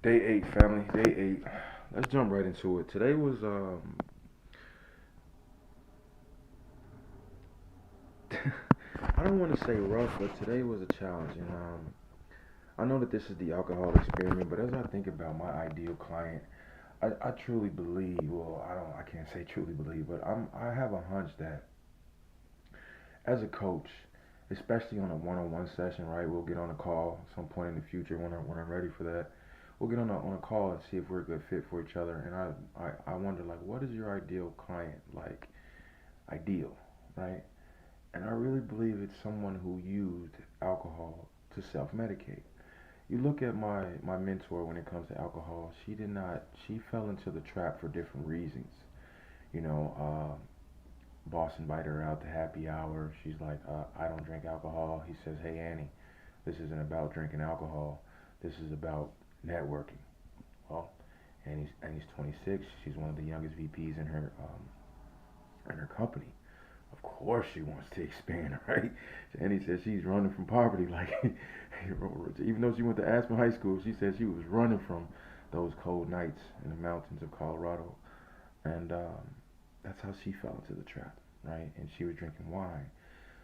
Day 8, family. Day 8. Let's jump right into it. Today was I don't want to say rough, but today was a challenge, and I know that this is the alcohol experiment, but as I think about my ideal client, I truly believe. Well, I can't say truly believe, but I have a hunch that as a coach, especially on a one-on-one session, right? We'll get on a call some point in the future when I'm ready for that. We'll get on a call and see if we're a good fit for each other. And I wonder, like, what is your ideal client like? Ideal, right? And I really believe it's someone who used alcohol to self-medicate. You look at my mentor when it comes to alcohol. She did not. She fell into the trap for different reasons. You know, boss invited her out to happy hour. She's like, I don't drink alcohol. He says, hey Annie, this isn't about drinking alcohol. This is about networking. Well, Annie's 26. She's one of the youngest VPs in her company. Of course, she wants to expand, right? Annie says she's running from poverty. Like, even though she went to Aspen High School, she said she was running from those cold nights in the mountains of Colorado, and that's how she fell into the trap, right? And she was drinking wine.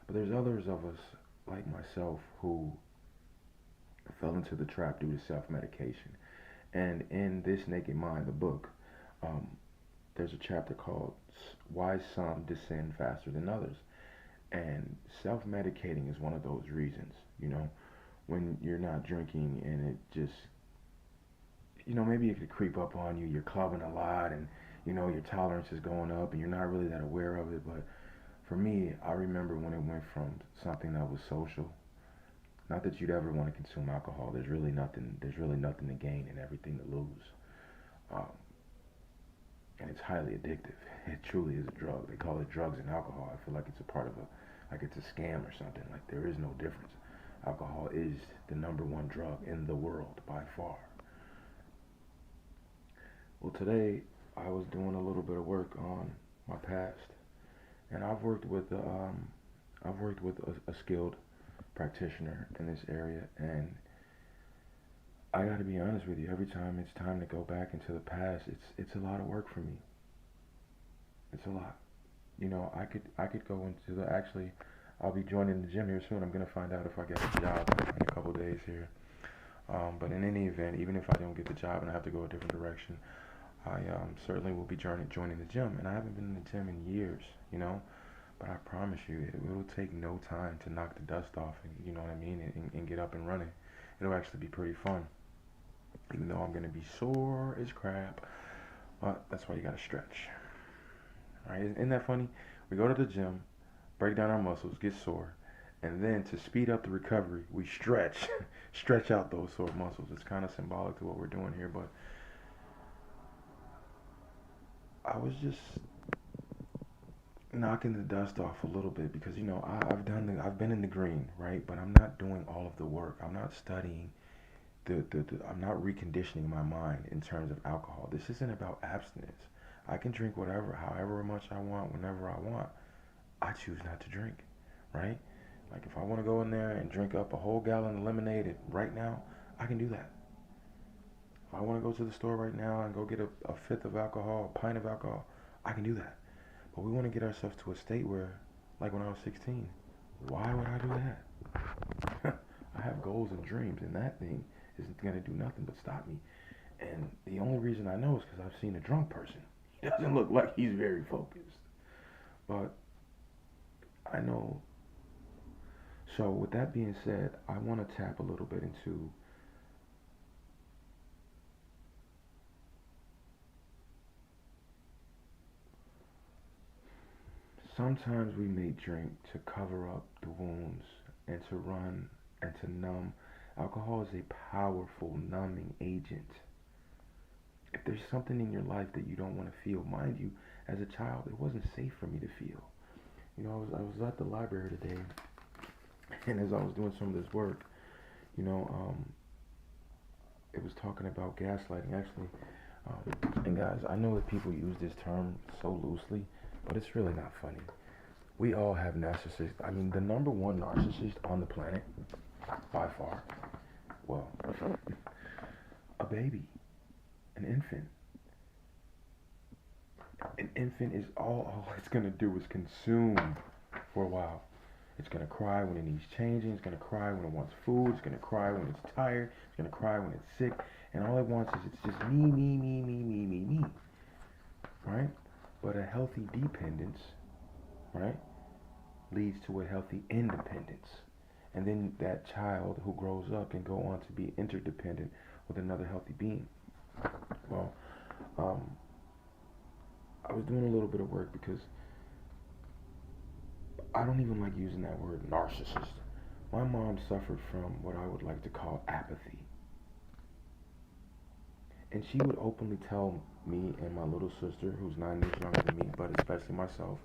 But there's others of us, like myself, who fell into the trap due to self-medication. And in This Naked Mind, the book, um, there's a chapter called Why Some Descend Faster Than Others. And self-medicating is one of those reasons, when you're not drinking and it just, maybe it could creep up on you. You're clubbing a lot and, your tolerance is going up and you're not really that aware of it. But for me, I remember when it went from something that was social. Not that you'd ever want to consume alcohol. There's really nothing. There's really nothing to gain and everything to lose. Um, and it's highly addictive. It truly is a drug. They call it drugs and alcohol. I feel like it's a part of like it's a scam or something. Like there is no difference. Alcohol is the number one drug in the world by far. Well, today I was doing a little bit of work on my past, and I've worked with a skilled practitioner in this area, and I got to be honest with you. Every time it's time to go back into the past, it's a lot of work for me. It's a lot. I could go into the actually. I'll be joining the gym here soon. I'm gonna find out if I get a job in a couple days here. But in any event, even if I don't get the job and I have to go a different direction, I certainly will be joining the gym. And I haven't been in the gym in years, But I promise you, it will take no time to knock the dust off, and you know what I mean, and get up and running. It'll actually be pretty fun, even though I'm gonna be sore as crap. But that's why you gotta stretch. All right, isn't that funny? We go to the gym, break down our muscles, get sore, and then to speed up the recovery, we stretch, stretch out those sore muscles. It's kind of symbolic to what we're doing here, but I was just knocking the dust off a little bit because I've been in the green, right? But I'm not doing all of the work. I'm not studying I'm not reconditioning my mind in terms of alcohol. This isn't about abstinence. I can drink whatever, however much I want, whenever I want. I choose not to drink, right? Like if I want to go in there and drink up a whole gallon of lemonade right now, I can do that. If I want to go to the store right now and go get a fifth of alcohol, a pint of alcohol, I can do that. But we want to get ourselves to a state where, like when I was 16, why would I do that? I have goals and dreams, and that thing isn't going to do nothing but stop me. And the only reason I know is because I've seen a drunk person. He doesn't look like he's very focused. But I know. So, with that being said, I want to tap a little bit into sometimes we may drink to cover up the wounds and to run and to numb. Alcohol is a powerful numbing agent. If there's something in your life that you don't want to feel, mind you, as a child, it wasn't safe for me to feel. I was at the library today, and as I was doing some of this work, you know, um, it was talking about gaslighting. Actually, and guys, I know that people use this term so loosely, but it's really not funny. We all have narcissists. I mean, the number one narcissist on the planet, by far, well, a baby, an infant. An infant is all it's gonna do is consume for a while. It's gonna cry when it needs changing. It's gonna cry when it wants food. It's gonna cry when it's tired. It's gonna cry when it's sick. And all it wants is it's just me, me, me, me, me, me, me. Right? But a healthy dependence, right, leads to a healthy independence. And then that child who grows up can go on to be interdependent with another healthy being. Well, um, I was doing a little bit of work because I don't even like using that word narcissist. My mom suffered from what I would like to call apathy. And she would openly tell me and my little sister, who's 9 years younger than me, but especially myself,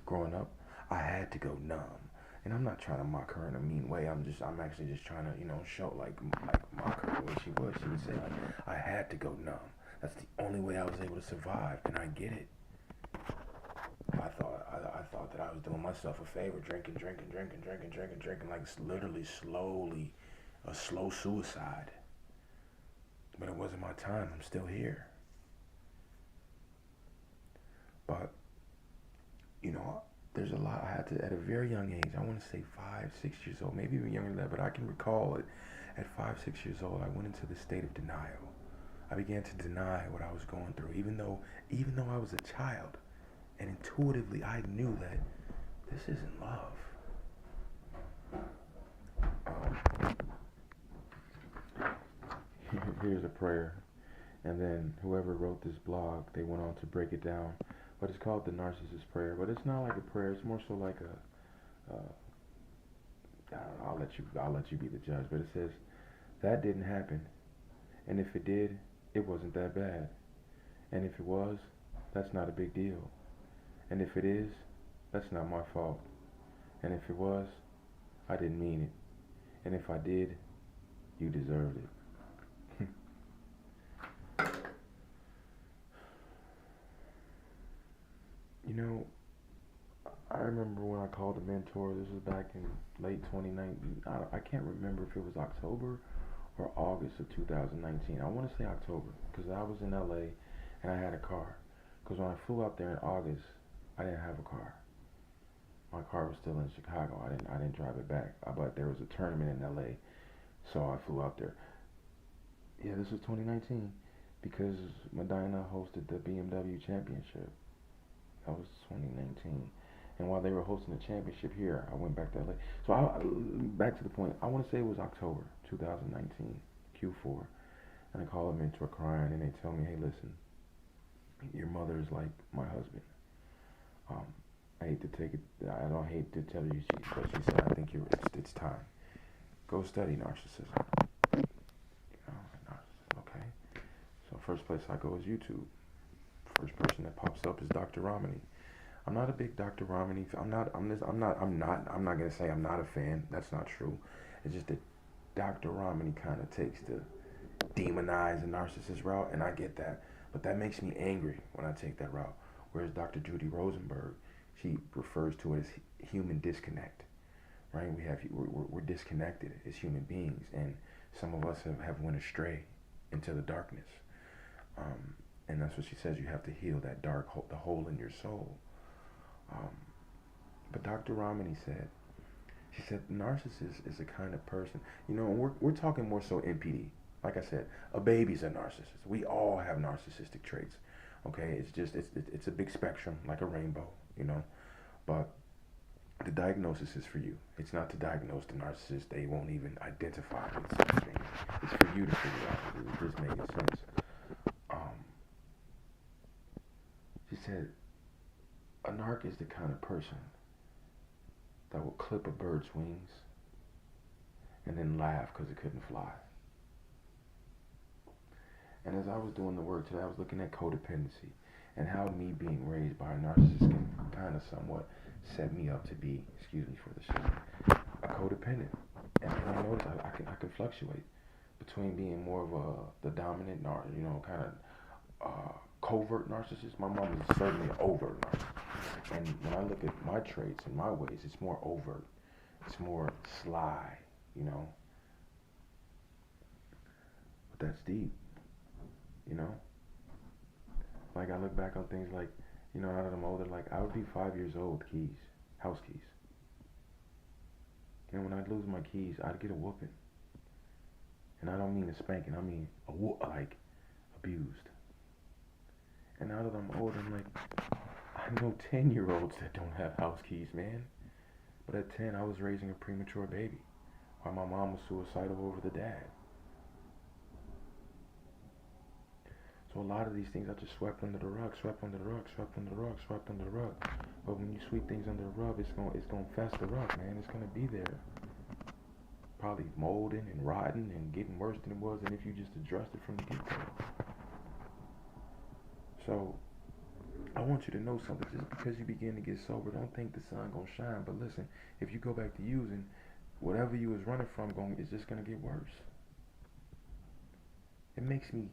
growing up, I had to go numb. And I'm not trying to mock her in a mean way. I'm actually just trying to, show like mock her the way she was. She would say like, I had to go numb. That's the only way I was able to survive, and I get it. I thought that I was doing myself a favor, drinking, like literally slowly, a slow suicide. But it wasn't my time. I'm still here. But, there's a lot I had to, at a very young age, I want to say 5, 6 years old, maybe even younger than that, but I can recall it. At 5, 6 years old, I went into the state of denial. I began to deny what I was going through, even though I was a child. And intuitively, I knew that this isn't love. Here's a prayer. And then whoever wrote this blog, they went on to break it down. But it's called the Narcissist Prayer. But it's not like a prayer. It's more so like I don't know, I'll let you be the judge. But it says, that didn't happen. And if it did, it wasn't that bad. And if it was, that's not a big deal. And if it is, that's not my fault. And if it was, I didn't mean it. And if I did, you deserved it. I remember when I called a mentor, this was back in late 2019. I can't remember if it was October or August of 2019. I want to say October because I was in LA and I had a car. Because when I flew out there in August, I didn't have a car. My car was still in Chicago. I didn't drive it back. But there was a tournament in LA, so I flew out there. Yeah, this was 2019 because Medina hosted the BMW Championship. That was 2019. And while they were hosting the championship here, I went back to LA. So back to the point. I want to say it was October 2019, Q4. And I call a mentor crying, and they tell me, hey, listen, your mother is like my husband. I hate to take it. I don't hate to tell you, but she said, I think it's time. Go study narcissism. Narcissism. Okay. So first place I go is YouTube. First person that pops up is Dr. Romney. I'm not a big Dr. Romney. I'm not gonna say I'm not a fan. That's not true. It's just that Dr. Romney kind of takes the demonize the narcissist route, and I get that. But that makes me angry when I take that route. Whereas Dr. Judy Rosenberg, she refers to it as human disconnect, right? We're disconnected as human beings, and some of us have went astray into the darkness. And that's what she says. You have to heal that dark hole, the hole in your soul. But Dr. Romney said, she said, narcissist is a kind of person. We're talking more so NPD. Like I said, a baby's a narcissist. We all have narcissistic traits. Okay, it's a big spectrum, like a rainbow, But the diagnosis is for you. It's not to diagnose the narcissist. They won't even identify with such things. It's for you to figure out. Is this making sense? She said, a narc is the kind of person that will clip a bird's wings and then laugh because it couldn't fly. And as I was doing the work today, I was looking at codependency and how me being raised by a narcissist can kind of somewhat set me up to be, excuse me for the shit, a codependent. And I noticed I can fluctuate between being more of the dominant, kind of covert narcissist. My mom is certainly an overt narcissist. And when I look at my traits and my ways, it's more overt. It's more sly, But that's deep. You know, like I look back on things like, now that I'm older, like I would be 5 years old with keys, house keys. And when I'd lose my keys, I'd get a whooping. And I don't mean a spanking, I mean like abused. And now that I'm older, I'm like, I know 10-year-olds that don't have house keys, man. But at 10, I was raising a premature baby while my mom was suicidal over the dad. So a lot of these things I just swept under the rug, swept under the rug, swept under the rug, swept under the rug. But when you sweep things under the rug, it's gonna fester up, man. It's gonna be there, probably molding and rotting and getting worse than it was than if you just addressed it from the get-go. So I want you to know something. Just because you begin to get sober, don't think the sun gonna shine. But listen, if you go back to using, whatever you was running from, it's just gonna get worse. It makes me,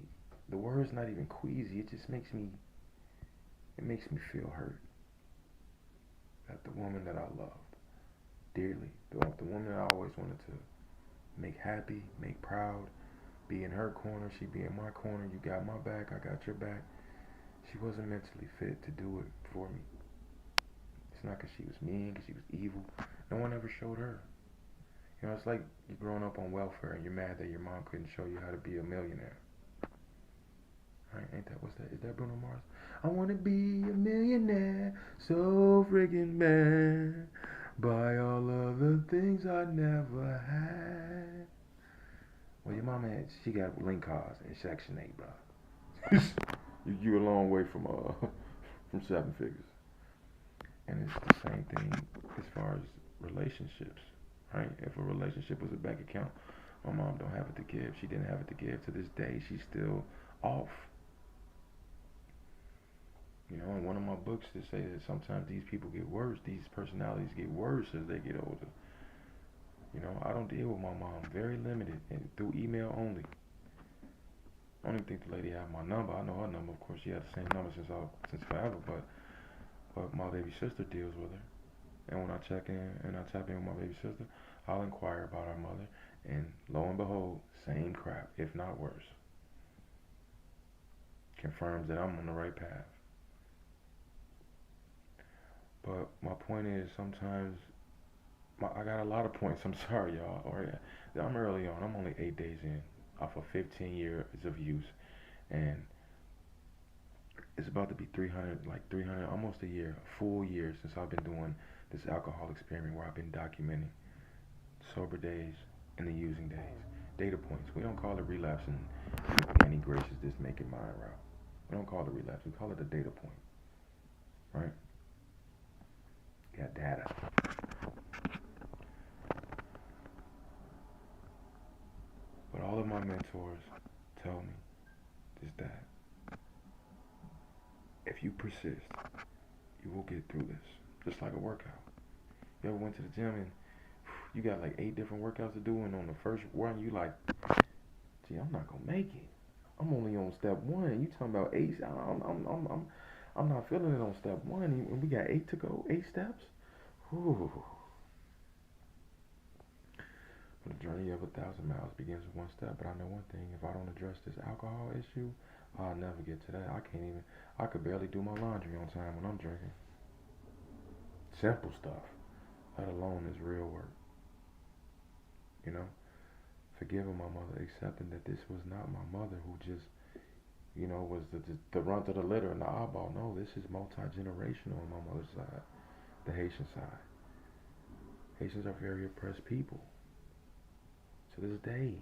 the word's not even queasy. It just makes me, feel hurt. That the woman that I loved dearly, the woman that I always wanted to make happy, make proud, be in her corner, she be in my corner. You got my back, I got your back. She wasn't mentally fit to do it for me. It's not because she was mean, because she was evil. No one ever showed her. It's like you're growing up on welfare and you're mad that your mom couldn't show you how to be a millionaire. Right? Ain't that, what's that? Is that Bruno Mars? I want to be a millionaire, so friggin' bad. Buy all of the things I never had. Well, your mama she got link cars in Section 8, bro. you a long way from from seven figures. And it's the same thing as far as relationships, right? If a relationship was a bank account, my mom don't have it to give. She didn't have it to give. To this day, she's still off. In one of my books they say that sometimes these people get worse, these personalities get worse as they get older. I don't deal with my mom, very limited, and through email only. I don't even think the lady had my number. I know her number, of course. She had the same number since forever, but my baby sister deals with her. And when I check in and I tap in with my baby sister, I'll inquire about our mother, and lo and behold, same crap, if not worse. Confirms that I'm on the right path. But my point is, sometimes I got a lot of points. I'm sorry, y'all. I'm early on. I'm only 8 days in off of 15 years of use, and it's about to be 300, almost a year, a full year since I've been doing this alcohol experiment where I've been documenting sober days and the using days. Data points. We don't call it relapsing. Annie Grace is this making mine route. We don't call it relapse. We call it a data point. Right? Got data. But all of my mentors tell me is that if you persist, you will get through this. Just like a workout. You ever went to the gym and you got like 8 different workouts to do, and on the first one you like, gee, I'm not gonna make it. I'm only on step 1. You talking about 8? I'm not feeling it on step 1, and we got 8 to go. 8 steps. Whew. The journey of 1,000 miles begins with 1 step. But I know one thing: if I don't address this alcohol issue, I'll never get to that. I could barely do my laundry on time when I'm drinking. Simple stuff, let alone this real work. Forgiving my mother, accepting that this was not my mother who just, was the runt of the litter and the eyeball. No, this is multi-generational on my mother's side, the Haitian side. Haitians are very oppressed people to this day.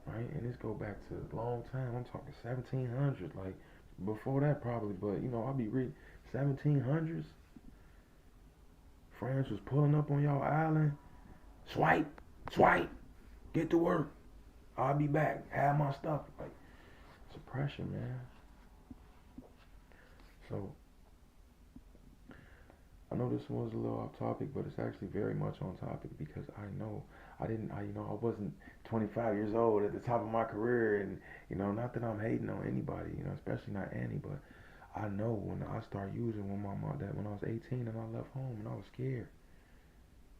Right? And this go back to a long time. I'm talking 1700s, like before that probably, but I'll be reading 1700s. France was pulling up on y'all island. Swipe, get to work. I'll be back. Have my stuff. Like, suppression, man. So, I know this was a little off topic, but it's actually very much on topic because I know I wasn't 25 years old at the top of my career, and not that I'm hating on anybody, especially not Annie, but I know when I started using when when I was 18 and I left home and I was scared.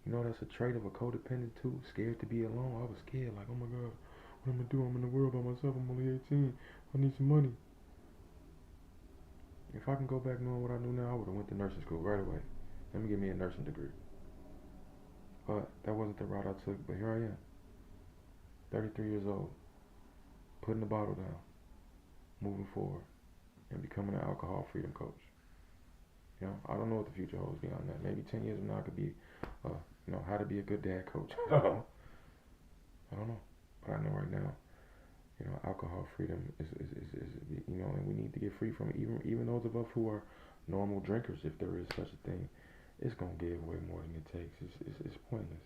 That's a trait of a codependent too. Scared to be alone. I was scared, like, oh my God, What I'm gonna do? I'm in the world by myself. I'm only 18. I need some money. If I can go back knowing what I knew now, I would have went to nursing school right away. Let me get me a nursing degree. But that wasn't the route I took. But here I am, 33 years old, putting the bottle down, moving forward, and becoming an alcohol freedom coach. You know, I don't know what the future holds beyond that. Maybe 10 years from now I could be, how to be a good dad coach. I don't know. But I know right now, alcohol freedom is and we need to get free from it. Even those of us who are normal drinkers, if there is such a thing, it's gonna give way more than it takes. It's pointless.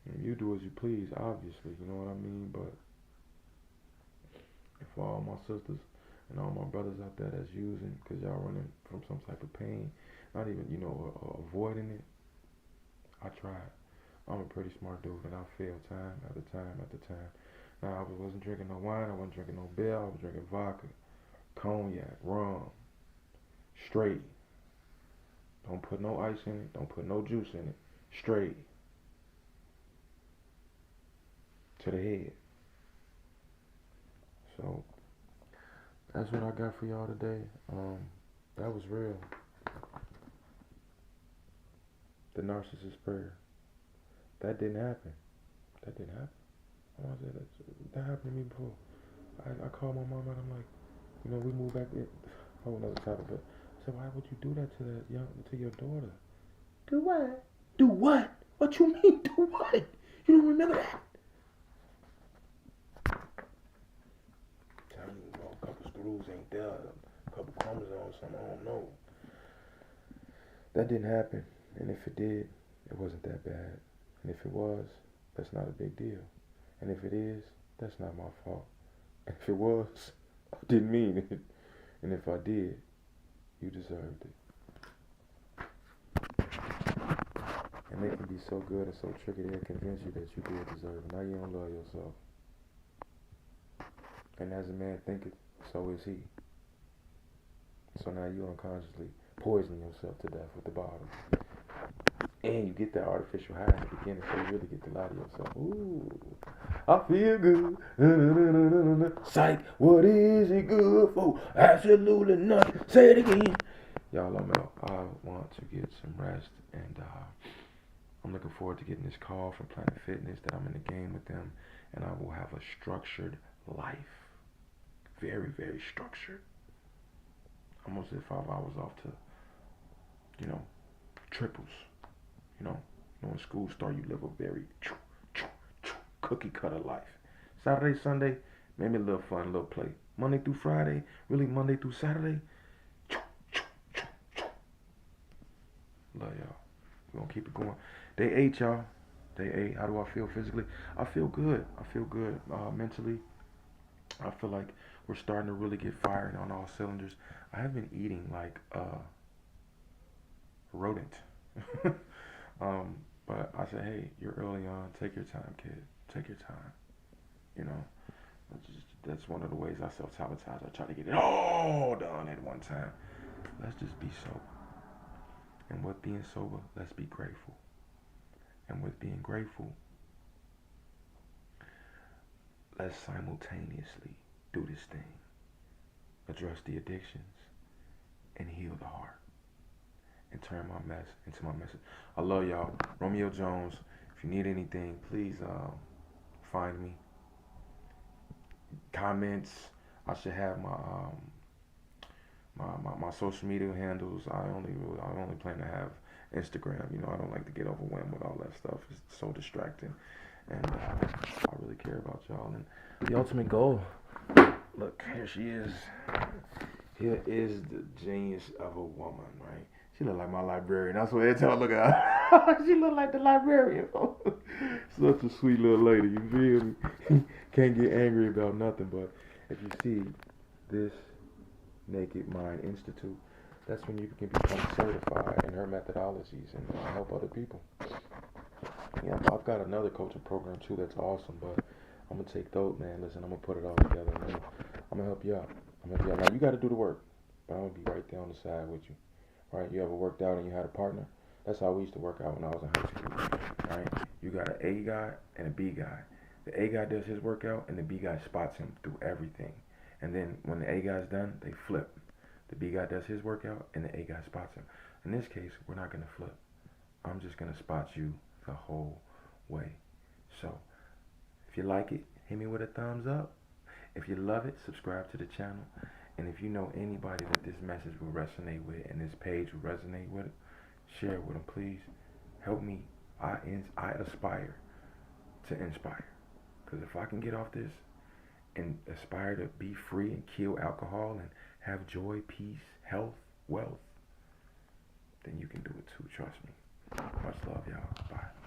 And you do as you please, obviously, you know what I mean. But for all my sisters and all my brothers out there that's using, because y'all running from some type of pain, not even avoiding it. I tried. I'm a pretty smart dude, and I failed time after time after time. Now, I wasn't drinking no wine, I wasn't drinking no beer, I was drinking vodka, cognac, rum, straight. Don't put no ice in it, don't put no juice in it, straight. To the head. So, that's what I got for y'all today. That was real. The narcissist prayer. That didn't happen. That happened to me before. I called my mom and I'm like, we moved back. Whole another topic, but I said, why would you do that to your daughter? Do what? Do what? What you mean? Do what? You don't remember that? Telling you, a couple screws ain't there, a couple chromosomes, something I don't know. That didn't happen, and if it did, it wasn't that bad. And if it was, that's not a big deal. And if it is, that's not my fault. And if it was, I didn't mean it. And if I did, you deserved it. And they can be so good and so tricky, they'll convince you that you did deserve it. Now you don't love yourself. And as a man thinketh, so is he. So now you unconsciously poison yourself to death with the bottle. And you get that artificial high in the beginning, so you really get to lie to yourself. Ooh, I feel good. Psych, what is it good for? Absolutely nothing. Say it again. Y'all, I want to get some rest, and I'm looking forward to getting this call from Planet Fitness that I'm in the game with them, and I will have a structured life. Very, very structured. I'm gonna say 5 hours off to, triples. When school start, you live a very cookie cutter life. Saturday, Sunday, maybe a little fun, a little play. Monday through Friday, really Monday through Saturday. Love y'all. We're gonna keep it going. Day 8, y'all. Day 8. How do I feel physically? I feel good. Mentally. I feel like we're starting to really get firing on all cylinders. I have been eating like a rodent. But I said, hey, you're early on. Take your time, kid. Take your time. That's one of the ways I self-sabotage. I try to get it all done at one time. Let's just be sober. And with being sober, let's be grateful. And with being grateful, let's simultaneously do this thing. Address the addictions and heal the heart. And turn my mess into my message. I love y'all. Romeo Jones. If you need anything, please find me. Comments. I should have my social media handles. I only plan to have Instagram. I don't like to get overwhelmed with all that stuff. It's so distracting. And I really care about y'all. And the ultimate goal. Look, here she is. Here is the genius of a woman, right? She look like my librarian. That's what every time I look at her. She look like the librarian. Such a sweet little lady, you feel me? Can't get angry about nothing, but if you see this Naked Mind Institute, that's when you can become certified in her methodologies and help other people. Yeah, I've got another coaching program too that's awesome, but I'm going to take those, man. Listen, I'm going to put it all together. And I'm going to help you out. Now, you got to do the work, but I'm going to be right there on the side with you. Right? You ever worked out and you had a partner? That's how we used to work out when I was in high school. Right? You got an A guy and a B guy. The A guy does his workout, and the B guy spots him through everything. And then when the A guy's done, they flip. The B guy does his workout, and the A guy spots him. In this case, we're not gonna flip. I'm just gonna spot you the whole way. So, if you like it, hit me with a thumbs up. If you love it, subscribe to the channel. And if you know anybody that this message will resonate with and this page will resonate with, share it with them, please. Help me. I aspire to inspire. Because if I can get off this and aspire to be free and kill alcohol and have joy, peace, health, wealth, then you can do it too. Trust me. Much love, y'all. Bye.